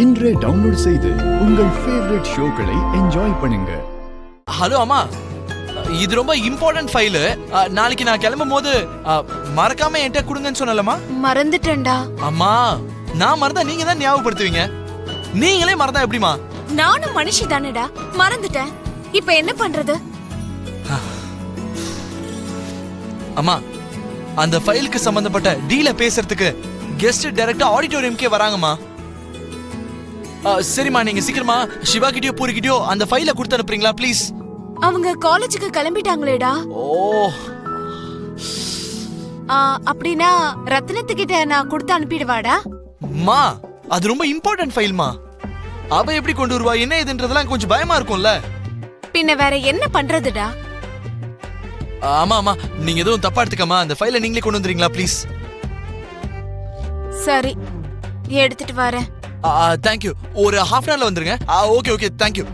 இன்றே டவுன்லோட் செய்து உங்கள் ஃபேவரட் ஷோக்களை என்ஜாய் பண்ணுங்க. ஹலோ அம்மா, இது ரொம்ப இம்பார்ட்டன்ட் ஃபைல். நாளைக்கு நான் கிளம்பும் போது மறக்காம என்கிட்ட கொடுங்கன்னு சொன்னலமா. மறந்துட்டேன்டா. அம்மா, நான் மறந்தா நீங்க தான் ஞாபகப்படுத்துவீங்க. நீங்களே மறந்தா எப்படிமா? நானும் மனுஷி தானேடா, மறந்துட்டேன். இப்ப என்ன பண்றது? அம்மா, அந்த ஃபைலுக்கு சம்பந்தப்பட்ட டீல பேசுறதுக்கு கெஸ்ட் டைரக்டா ஆடிட்டோரியம்க்கே வராங்கம்மா. சரிம்மா, நீங்க சீக்கிரமா சிவா கிட்டயோ பூரி கிட்டயோ அந்த ஃபைலை கொடுத்து அனுப்புறீங்களா ப்ளீஸ்? அவங்க காலேஜுக்கு கிளம்பிட்டாங்களேடா. ஓ, அப்படின்னா ரத்னத்துக்கிட்ட நான் கொடுத்து அனுப்பிடுவாடா. மா, அது ரொம்ப இம்பார்ட்டன்ட் ஃபைல்மா. அவ எப்படி கொண்டு வருவா, என்ன இதுன்றதெல்லாம் கொஞ்சம் பயமா இருக்கும்ல. பின்ன வேற என்ன பண்றதுடா? ஆமா ஆமா, நீங்க எதுவும் தப்பா எடுத்துக்காம அந்த ஃபைலை நீங்களே கொண்டு வந்துறீங்களா ப்ளீஸ்? சரி, எடுத்துட்டு வரேன். தேங்க்யூ. ஒரு ஹாஃப் அன் ஹவர்ல வந்துருங்க. Okay okay, thank you.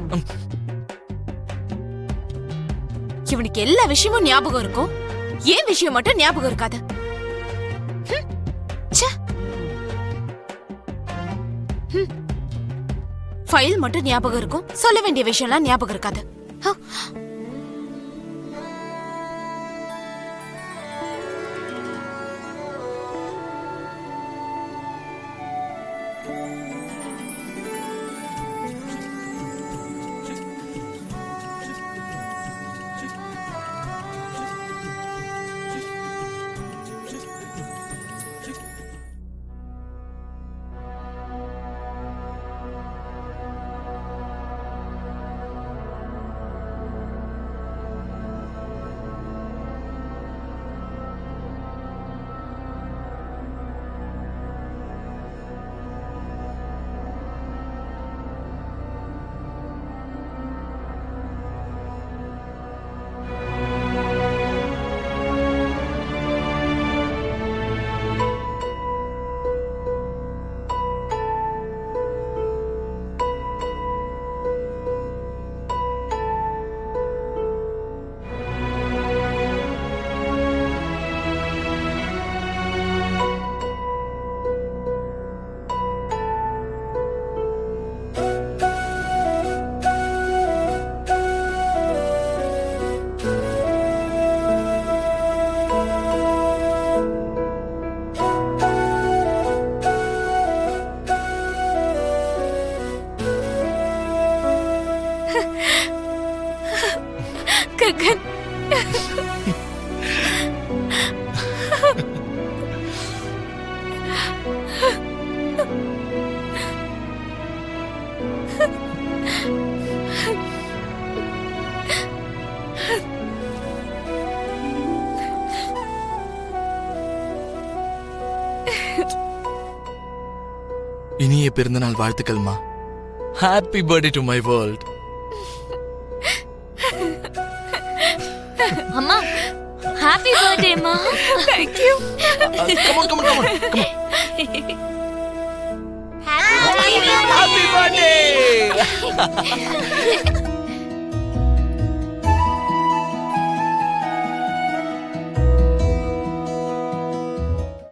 இவனுக்கு எல்லா விஷயமும் ஞாபகம் இருக்கும், ஏன் விஷயம் மட்டும் ஞாபகம் இருக்காது. ஃபைல் மட்டும் ஞாபகம் இருக்கும், சொல்ல வேண்டிய விஷயம்லாம் ஞாபகம் இருக்காது. ககன், இனிய பிறந்தநாள் வாழ்த்துக்கள்மா. Happy birthday to my world. அம்மா, ஹாப்பி பர்த்டே அம்மா. thank you. Come on. Happy Happy birthday.